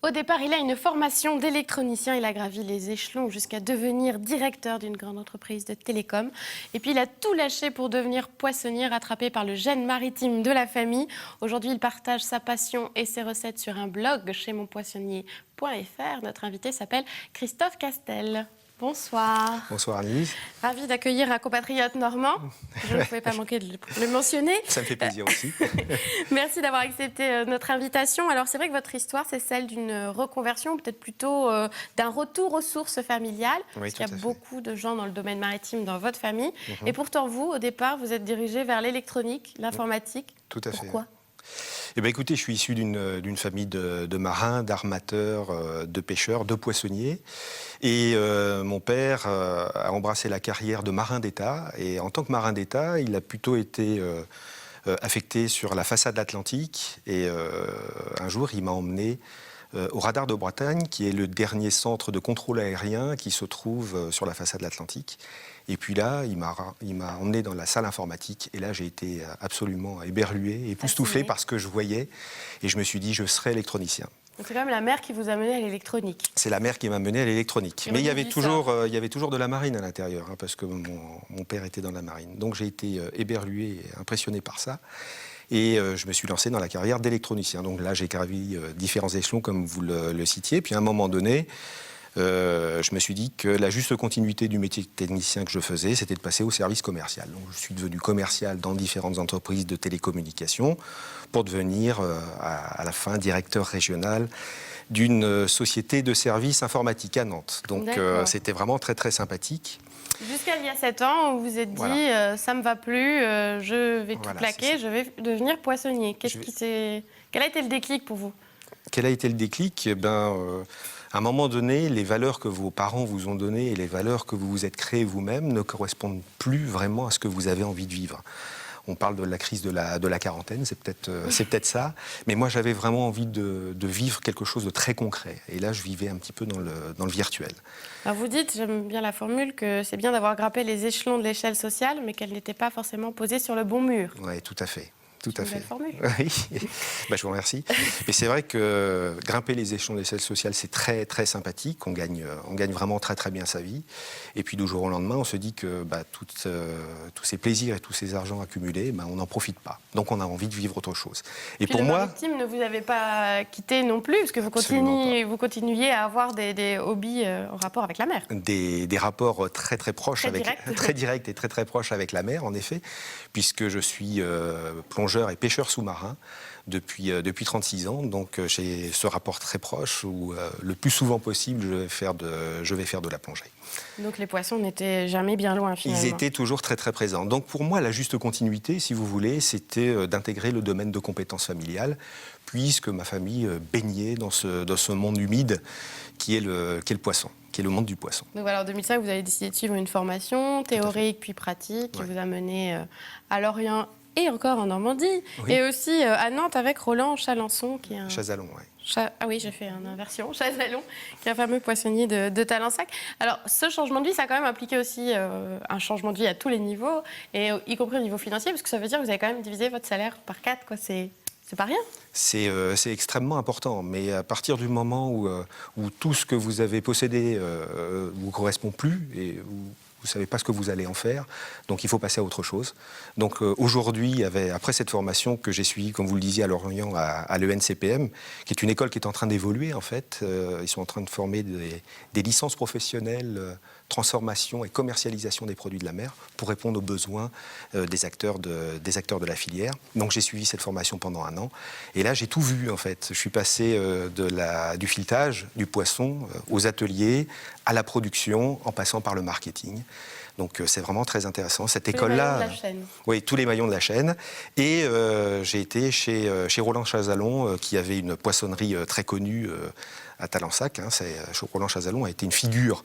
Au départ, il a une formation d'électronicien. Il a gravi les échelons jusqu'à devenir directeur d'une grande entreprise de télécom. Et puis, il a tout lâché pour devenir poissonnier, rattrapé par le gène maritime de la famille. Aujourd'hui, il partage sa passion et ses recettes sur un blog chez monpoissonnier.fr. Notre invité s'appelle Christophe Castel. Bonsoir. Bonsoir Annelise. Ravi d'accueillir un compatriote normand. Je ne pouvais pas manquer de le mentionner. Ça me fait plaisir aussi. Merci d'avoir accepté notre invitation. Alors c'est vrai que votre histoire, c'est celle d'une reconversion, peut-être plutôt d'un retour aux sources familiales. Oui, parce qu'il y a tout à fait. beaucoup de gens dans le domaine maritime dans votre famille. Et pourtant vous, au départ, vous êtes dirigé vers l'électronique, l'informatique. Tout à fait. Pourquoi ? Eh bien, écoutez, je suis issu d'une famille de marins, d'armateurs, de pêcheurs, de poissonniers. Et mon père a embrassé la carrière de marin d'État. Et en tant que marin d'État, il a plutôt été affecté sur la façade atlantique. Et un jour, il m'a emmené au radar de Bretagne, qui est le dernier centre de contrôle aérien qui se trouve sur la façade atlantique. Et puis là, il m'a emmené dans la salle informatique. Et là, j'ai été absolument éberlué, époustouflé par ce que je voyais. Et je me suis dit, je serai électronicien. Donc c'est quand même la mère qui vous a mené à l'électronique. C'est la mère qui m'a mené à l'électronique. Mais il y avait toujours de la marine à l'intérieur, hein, parce que mon père était dans la marine. Donc j'ai été éberlué et impressionné par ça. Et je me suis lancé dans la carrière d'électronicien. Donc là, j'ai gravi différents échelons, comme vous le citiez. Puis à un moment donné, je me suis dit que la juste continuité du métier de technicien que je faisais, c'était de passer au service commercial. Donc je suis devenu commercial dans différentes entreprises de télécommunications pour devenir à la fin directeur régional d'une société de services informatiques à Nantes. Donc c'était vraiment très très sympathique. Jusqu'à il y a 7 ans, vous vous êtes dit, ça ne me va plus, je vais tout plaquer, je vais devenir poissonnier. Quel a été le déclic pour vous ? Quel a été le déclic ? À un moment donné, les valeurs que vos parents vous ont données et les valeurs que vous vous êtes créées vous-même ne correspondent plus vraiment à ce que vous avez envie de vivre. On parle de la crise de la quarantaine, c'est peut-être ça. Mais moi, j'avais vraiment envie de vivre quelque chose de très concret. Et là, je vivais un petit peu dans le virtuel. Alors vous dites, j'aime bien la formule, que c'est bien d'avoir grimpé les échelons de l'échelle sociale, mais qu'elle n'était pas forcément posée sur le bon mur. Oui, tout à fait. Tout à fait. Belle formule. Oui, je vous remercie. Mais c'est vrai que grimper les échelons de l'échelle sociale, c'est très, très sympathique. On gagne vraiment très, très bien sa vie. Et puis, du jour au lendemain, on se dit que tous ces plaisirs et tous ces argents accumulés, on n'en profite pas. Donc, on a envie de vivre autre chose. Et puis pour moi... maritime ne vous avez pas quitté non plus, parce que vous continuiez à avoir des hobbies en rapport avec la mer. Des rapports très, très proches, très directs et très, très proches avec la mer, en effet, puisque je suis plongeur et pêcheur sous-marin depuis 36 ans. Donc j'ai ce rapport très proche où le plus souvent possible, je vais faire de la plongée. Donc les poissons n'étaient jamais bien loin finalement. Ils étaient toujours très très présents. Donc pour moi, la juste continuité, si vous voulez, c'était d'intégrer le domaine de compétences familiales, puisque ma famille baignait dans ce monde humide qui est le poisson, qui est le monde du poisson. Donc voilà, en 2005, vous avez décidé de suivre une formation théorique puis pratique qui vous a mené à Lorient et encore en Normandie, et aussi à Nantes avec Roland Chalençon, qui est un... Chazalon, oui. Ah oui, j'ai fait une inversion. Chazalon, qui est un fameux poissonnier de Talensac. Alors, ce changement de vie, ça a quand même impliqué aussi un changement de vie à tous les niveaux, et y compris au niveau financier, parce que ça veut dire que vous avez quand même divisé votre salaire par 4, quoi. C'est pas rien. C'est extrêmement important, mais à partir du moment où tout ce que vous avez possédé vous correspond plus et vous ne savez pas ce que vous allez en faire, donc il faut passer à autre chose. Donc aujourd'hui, après cette formation que j'ai suivie, comme vous le disiez, à Lorient, à l'ENCPM, qui est une école qui est en train d'évoluer en fait, ils sont en train de former des licences professionnelles, transformation et commercialisation des produits de la mer pour répondre aux besoins des acteurs de la filière. Donc j'ai suivi cette formation pendant 1 an, et là j'ai tout vu en fait. Je suis passé du filetage, du poisson, aux ateliers, à la production, en passant par le marketing. Donc c'est vraiment très intéressant. Cette école-là, tous les maillons de la chaîne. Oui, tous les maillons de la chaîne. Et j'ai été chez Roland Chazalon, qui avait une poissonnerie très connue à Talensac. Roland Chazalon a été une figure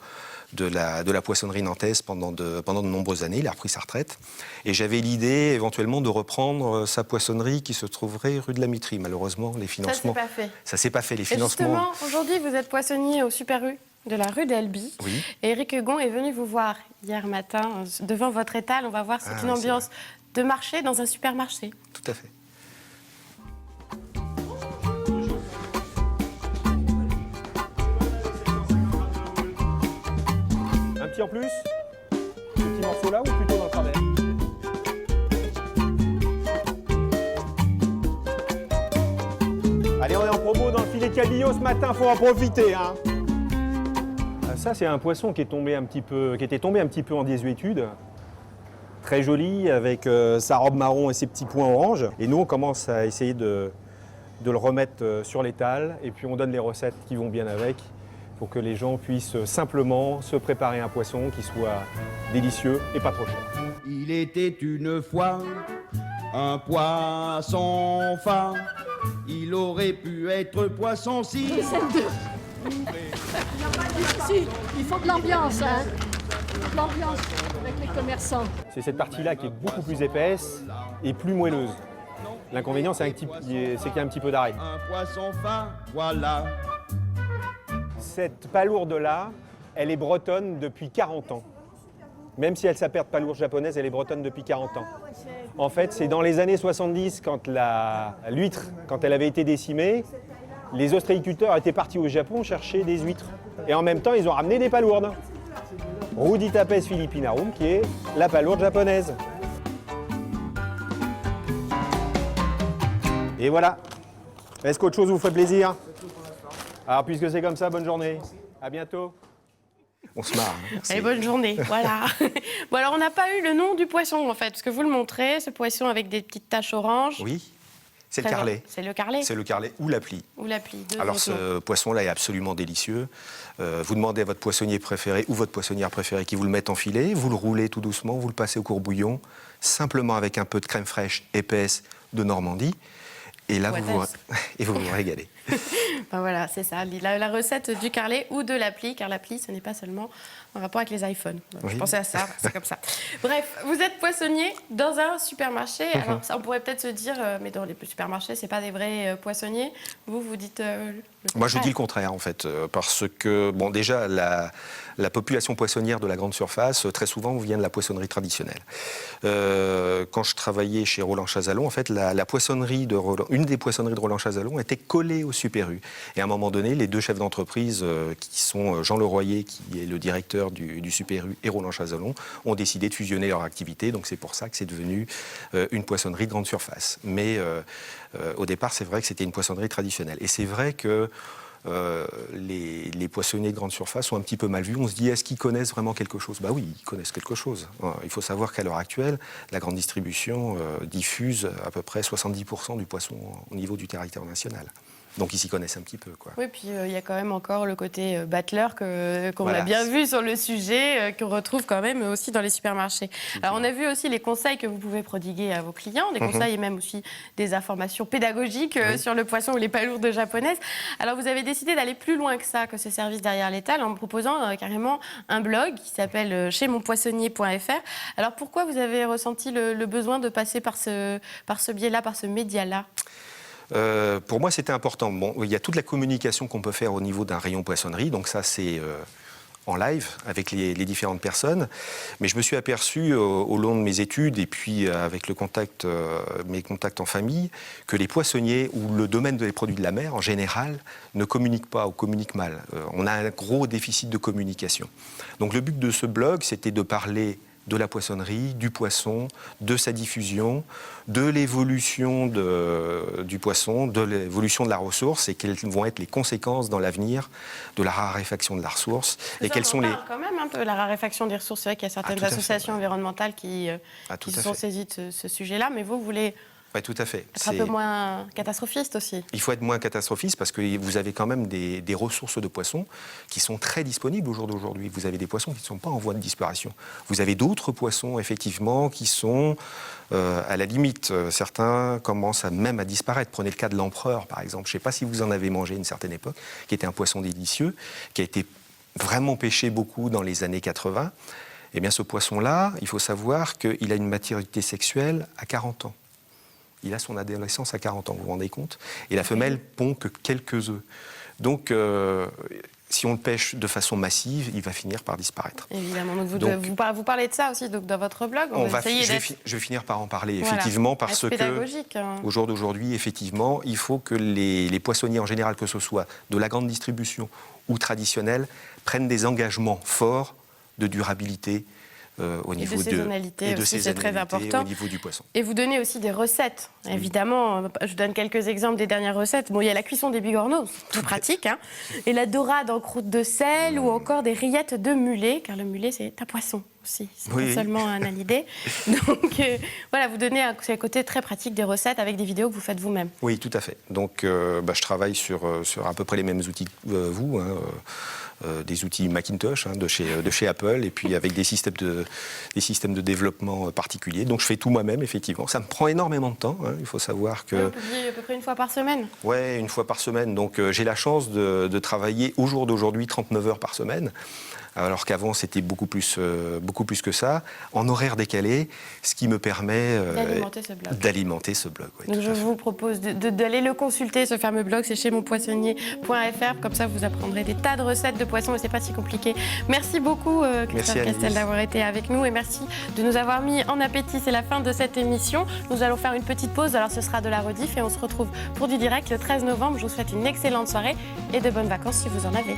de la poissonnerie nantaise pendant de nombreuses années. Il a repris sa retraite. Et j'avais l'idée éventuellement de reprendre sa poissonnerie qui se trouverait rue de la Mitrie. Malheureusement, les financements... Ça s'est pas fait. Ça s'est pas fait, les Et financements... justement, aujourd'hui, vous êtes poissonnier au Super U de la rue d'Albi. Oui. Et Éric Hugon est venu vous voir hier matin devant votre étal. On va voir, c'est une ambiance de marché dans un supermarché. Tout à fait. petit en plus? Ce petit morceau là ou plutôt dans le travers? Allez, on est en promo dans le filet cabillaud ce matin, faut en profiter, hein. Ça, c'est un poisson qui était tombé un petit peu en désuétude. Très joli, avec sa robe marron et ses petits points orange. Et nous, on commence à essayer de le remettre sur l'étal. Et puis, on donne les recettes qui vont bien avec pour que les gens puissent simplement se préparer un poisson qui soit délicieux et pas trop cher. Il était une fois un poisson fin. Il aurait pu être poisson si. Si, il faut de l'ambiance, hein. De l'ambiance avec les commerçants. C'est cette partie-là qui est beaucoup plus épaisse et plus moelleuse. L'inconvénient, c'est qu'il y a un petit peu d'arrêt. Un poisson fin, voilà. Cette palourde-là, elle est bretonne depuis 40 ans. Même si elle s'appelle palourde japonaise, elle est bretonne depuis 40 ans. En fait, c'est dans les années 70, quand l'huître, quand elle avait été décimée, les ostréiculteurs étaient partis au Japon chercher des huîtres. Et en même temps, ils ont ramené des palourdes. Ruditapes philippinarum, qui est la palourde japonaise. Et voilà. Est-ce qu'autre chose vous ferait plaisir? Alors, puisque c'est comme ça, bonne journée. À bientôt. On se marre. Hein. Allez, bonne journée, voilà. Bon, alors on n'a pas eu le nom du poisson, en fait, parce que vous le montrez, ce poisson avec des petites taches oranges. Oui, c'est le carlet. C'est le carlet. C'est le carlet ou la plie. Ou la plie. Alors ce poisson-là est absolument délicieux. Vous demandez à votre poissonnier préféré ou votre poissonnière préférée qui vous le mette en filet, vous le roulez tout doucement, vous le passez au courbouillon, simplement avec un peu de crème fraîche épaisse de Normandie. Et là, vous vous régalez. Ben voilà, c'est ça, la recette du carlet ou de l'appli, car l'appli, ce n'est pas seulement en rapport avec les iPhones. Oui. Je pensais à ça, c'est comme ça. Bref, vous êtes poissonnier dans un supermarché. Alors, ça, on pourrait peut-être se dire, mais dans les supermarchés, ce n'est pas des vrais poissonniers. Vous dites Moi, je dis le contraire, en fait, parce que, bon, déjà, la population poissonnière de la grande surface, très souvent, vient de la poissonnerie traditionnelle. Quand je travaillais chez Roland Chazalon, en fait, une des poissonneries de Roland Chazalon était collée au Super U. Et à un moment donné, les deux chefs d'entreprise, qui sont Jean Leroyer, qui est le directeur du Super U, et Roland Chazalon, ont décidé de fusionner leur activité. Donc c'est pour ça que c'est devenu une poissonnerie de grande surface. Mais au départ, c'est vrai que c'était une poissonnerie traditionnelle. Et c'est vrai que les poissonniers de grande surface sont un petit peu mal vus. On se dit, est-ce qu'ils connaissent vraiment quelque chose? Bah oui, ils connaissent quelque chose. Il faut savoir qu'à l'heure actuelle, la grande distribution diffuse à peu près 70% du poisson au niveau du territoire national. Donc ils s'y connaissent un petit peu, quoi. Oui, puis il y a quand même encore le côté battleur qu'on a bien vu sur le sujet, qu'on retrouve quand même aussi dans les supermarchés. Alors on a vu aussi les conseils que vous pouvez prodiguer à vos clients, des conseils et même aussi des informations pédagogiques sur le poisson ou les palourdes japonaises. Alors vous avez décidé d'aller plus loin que ça, que ce service derrière l'étal, en me proposant carrément un blog qui s'appelle chemonpoissonnier.fr. Alors pourquoi vous avez ressenti le besoin de passer par ce biais-là, par ce média-là? Pour moi, c'était important. Bon, il y a toute la communication qu'on peut faire au niveau d'un rayon poissonnerie. Donc ça, c'est en live avec les différentes personnes. Mais je me suis aperçu au long de mes études et puis avec mes contacts en famille que les poissonniers ou le domaine des produits de la mer, en général, ne communiquent pas ou communiquent mal. On a un gros déficit de communication. Donc le but de ce blog, c'était de parler de la poissonnerie, du poisson, de sa diffusion, de l'évolution du poisson, de l'évolution de la ressource et quelles vont être les conséquences dans l'avenir de la raréfaction de la ressource. Et quelles sont les... quand même un peu la raréfaction des ressources. C'est vrai qu'il y a certaines associations environnementales qui se sont saisies de ce sujet-là, mais vous voulez... Oui, tout à fait. Être un peu moins catastrophiste aussi. Il faut être moins catastrophiste parce que vous avez quand même des ressources de poissons qui sont très disponibles au jour d'aujourd'hui. Vous avez des poissons qui ne sont pas en voie de disparition. Vous avez d'autres poissons, effectivement, qui sont à la limite. Certains commencent même à disparaître. Prenez le cas de l'empereur, par exemple. Je ne sais pas si vous en avez mangé à une certaine époque, qui était un poisson délicieux, qui a été vraiment pêché beaucoup dans les années 80. Eh bien, ce poisson-là, il faut savoir qu'il a une maturité sexuelle à 40 ans. Il a son adolescence à 40 ans, vous vous rendez compte? Et la femelle pond que quelques œufs. Donc, si on le pêche de façon massive, il va finir par disparaître. Évidemment. Donc vous parlez de ça aussi donc, dans votre blog. Je vais finir par en parler, effectivement, parce que au jour d'aujourd'hui, effectivement, il faut que les poissonniers en général, que ce soit de la grande distribution ou traditionnels, prennent des engagements forts de durabilité au niveau de saisonnalité aussi, c'est très important. Au niveau du poisson. Et vous donnez aussi des recettes. Évidemment, je donne quelques exemples des dernières recettes. Bon, il y a la cuisson des bigorneaux, tout pratique, hein, et la dorade en croûte de sel, ou encore des rillettes de mulet, car le mulet, c'est un poisson aussi, c'est pas seulement un halidé. Donc voilà, vous donnez un côté très pratique des recettes avec des vidéos que vous faites vous-même. Oui, tout à fait. Donc je travaille sur à peu près les mêmes outils que vous, hein, des outils Macintosh de chez Apple, et puis avec des systèmes de développement particuliers. Donc je fais tout moi-même, effectivement. Ça me prend énormément de temps, hein. Il faut savoir que... Vous publiez à peu près une fois par semaine? Oui, une fois par semaine. Donc j'ai la chance de travailler au jour d'aujourd'hui 39 heures par semaine, alors qu'avant c'était beaucoup plus que ça, en horaire décalé, ce qui me permet d'alimenter ce blog. Oui, donc je vous propose d'aller le consulter, ce fameux blog, c'est chez monpoissonnier.fr, comme ça vous apprendrez des tas de recettes de poissons et c'est pas si compliqué. Merci beaucoup Christophe Castel d'avoir été avec nous et merci de nous avoir mis en appétit. C'est la fin de cette émission. Nous allons faire une petite pause, alors ce sera de la rediff et on se retrouve pour du direct le 13 novembre. Je vous souhaite une excellente soirée et de bonnes vacances si vous en avez.